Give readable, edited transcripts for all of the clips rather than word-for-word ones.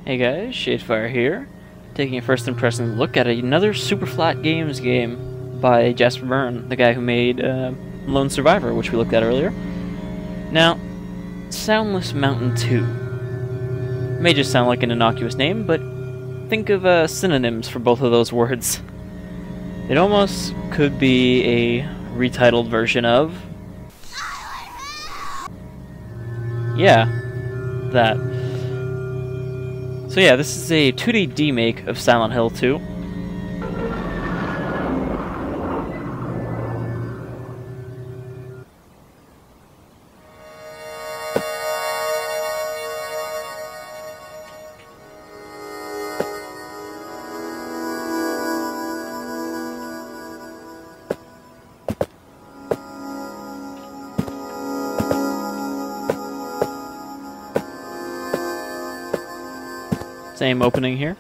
Hey guys, Shadefire here, taking a first impression look at another Super Flat Games game by Jasper Byrne, the guy who made Lone Survivor, which we looked at earlier. Now, Soundless Mountain 2. May just sound like an innocuous name, but think of synonyms for both of those words. It almost could be a retitled version of... yeah, that. So yeah, this is a 2D demake of Silent Hill 2. Same opening here.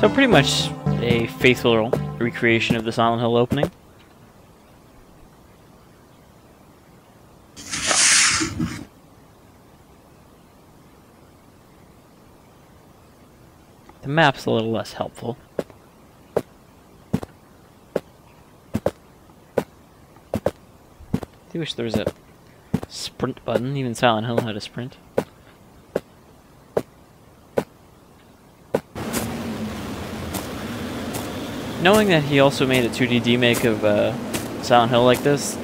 So pretty much a faithful recreation of the Silent Hill opening. The map's a little less helpful. I wish there was a sprint button. Even Silent Hill had a sprint. Knowing that he also made a 2D remake of Silent Hill like this,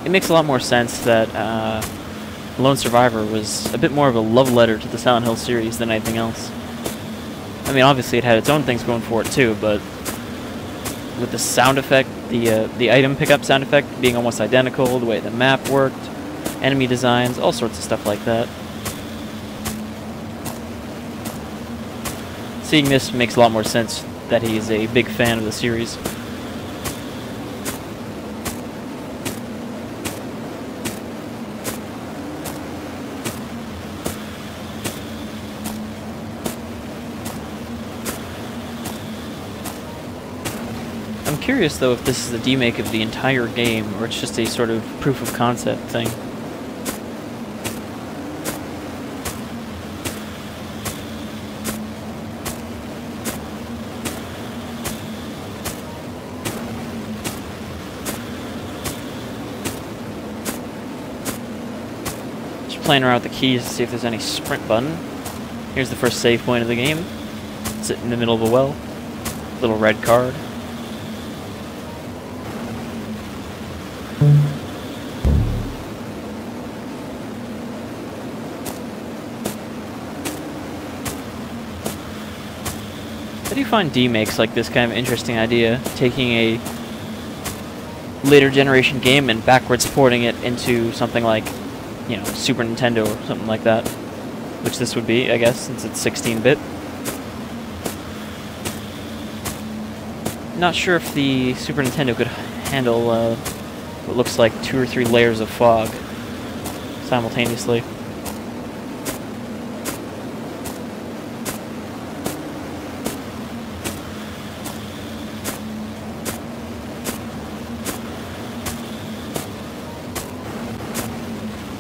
it makes a lot more sense that Lone Survivor was a bit more of a love letter to the Silent Hill series than anything else. I mean, obviously it had its own things going for it too, but with the sound effect, the item pickup sound effect being almost identical, the way the map worked, enemy designs, all sorts of stuff like that. Seeing this makes a lot more sense that he's a big fan of the series. I'm curious though if this is a remake of the entire game or it's just a sort of proof of concept thing. Playing around with the keys to see if there's any sprint button. Here's the first save point of the game. Sit in the middle of a well. Little red card. I do find demakes like this kind of interesting idea, taking a later generation game and backwards porting it into something like, you know, Super Nintendo or something like that, which this would be, I guess, since it's 16-bit. Not sure if the Super Nintendo could handle what looks like 2 or 3 layers of fog simultaneously.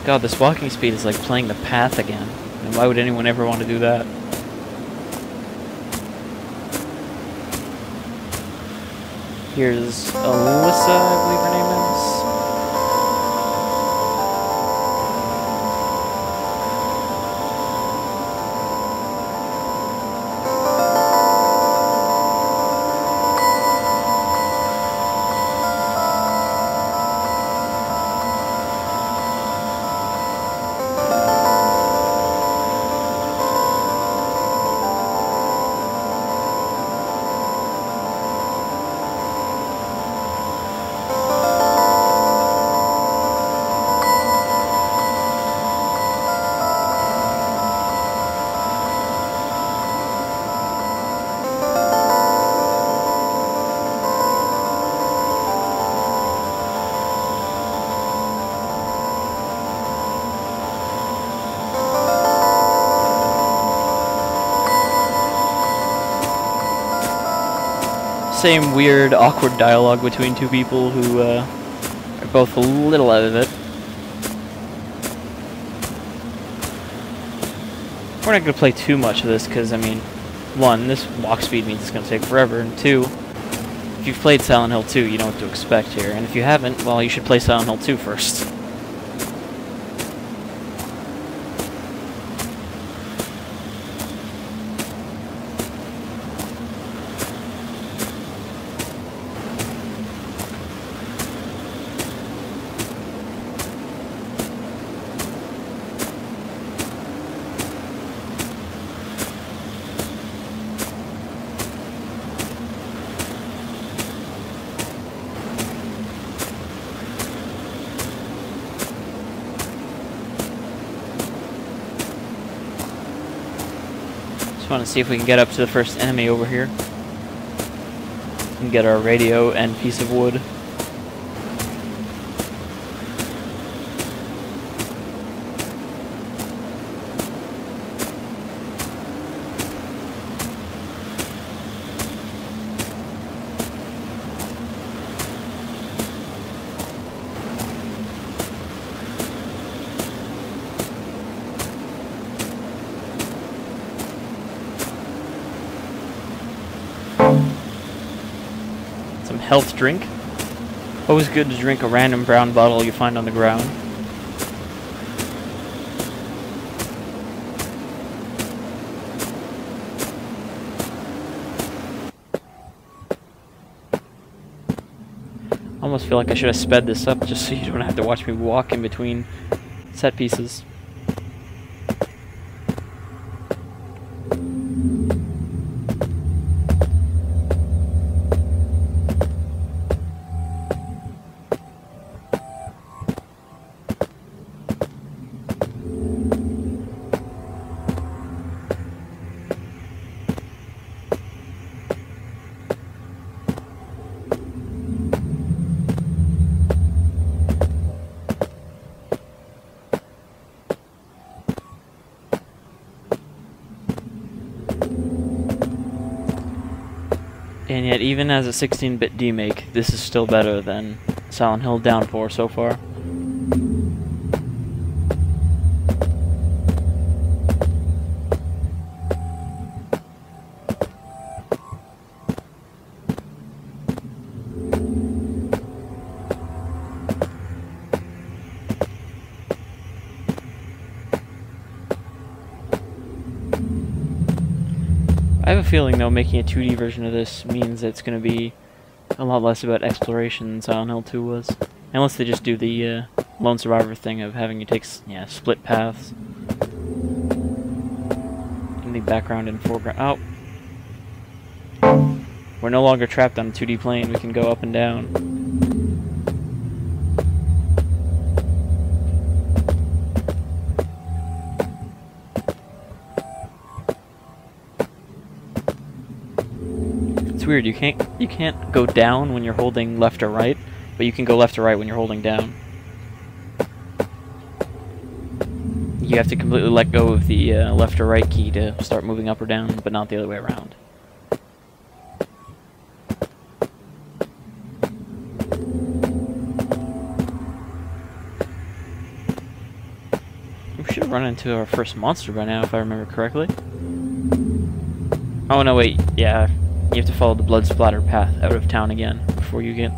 God, this walking speed is like playing the path again. And why would anyone ever want to do that? Here's Alyssa, I believe her name is. same weird, awkward dialogue between two people who are both a little out of it. We're not going to play too much of this because, I mean, one, this walk speed means it's going to take forever, and two, if you've played Silent Hill 2, you know what to expect here, and if you haven't, well, you should play Silent Hill 2 first. Want to see if we can get up to the first enemy over here and get our radio and piece of wood. Health drink. Always good to drink a random brown bottle you find on the ground. I almost feel like I should have sped this up just so you don't have to watch me walk in between set pieces. And yet, even as a 16-bit demake, this is still better than Silent Hill Downpour so far. I have a feeling, though, making a 2D version of this means it's going to be a lot less about exploration than Silent Hill 2 was. Unless they just do the Lone Survivor thing of having you take split paths. In the background and foreground. Oh! We're no longer trapped on a 2D plane. We can go up and down. It's weird, you can't go down when you're holding left or right, but you can go left or right when you're holding down. You have to completely let go of the left or right key to start moving up or down, but not the other way around. We should have run into our first monster by now, if I remember correctly. Oh no, wait, yeah. You have to follow the blood splatter path out of town again before you get...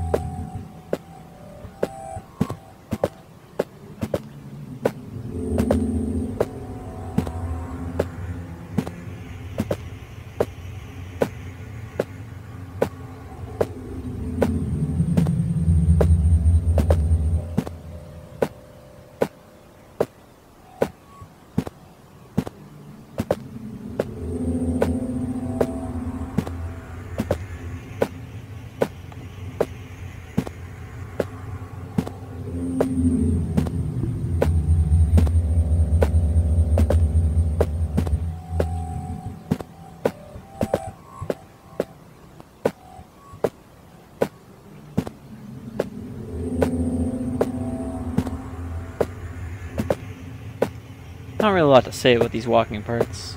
Not really a lot to say about these walking parts.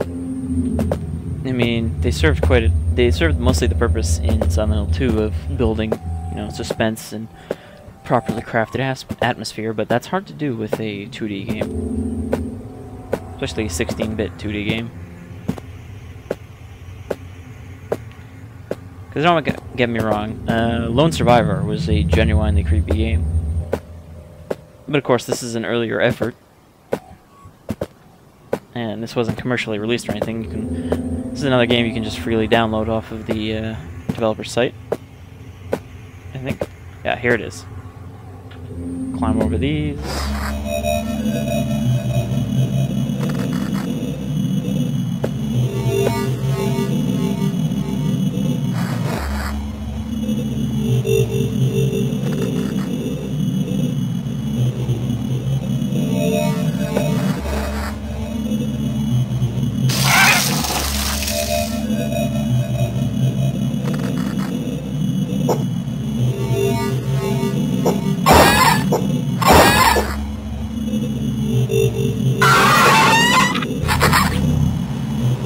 In mean, they served mostly the purpose in Silent Hill 2 of building, you know, suspense and properly crafted atmosphere, but that's hard to do with a 2D game, especially a 16-bit 2D game. Because don't get me wrong, Lone Survivor was a genuinely creepy game, but of course this is an earlier effort, and this wasn't commercially released or anything. This is another game you can just freely download off of the developer site, I think. Yeah, here it is. Climb over these.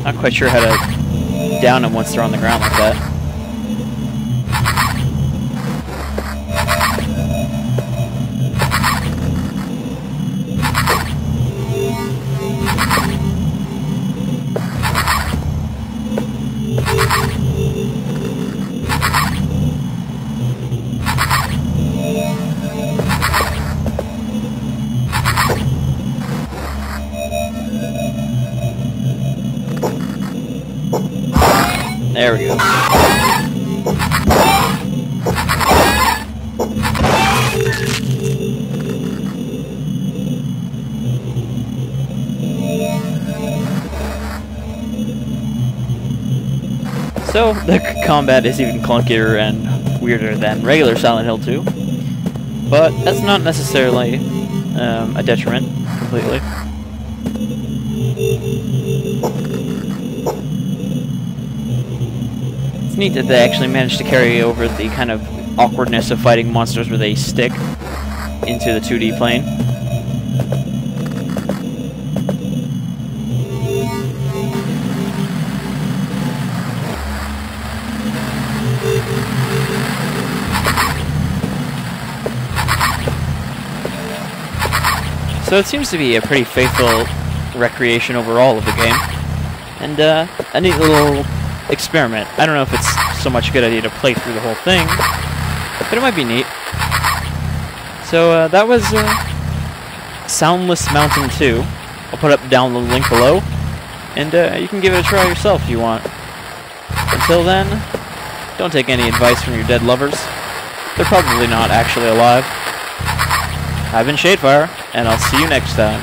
Not quite sure how to down them once they're on the ground like that. There we go. So, the combat is even clunkier and weirder than regular Silent Hill 2, but that's not necessarily a detriment completely. It's neat that they actually managed to carry over the kind of awkwardness of fighting monsters where they stick into the 2D plane. So it seems to be a pretty faithful recreation overall of the game, and a neat little experiment. I don't know if it's so much a good idea to play through the whole thing, but it might be neat. So that was Soundless Mountain 2. I'll put down the link below, and you can give it a try yourself if you want. Until then, don't take any advice from your dead lovers. They're probably not actually alive. I've been Shadefire, and I'll see you next time.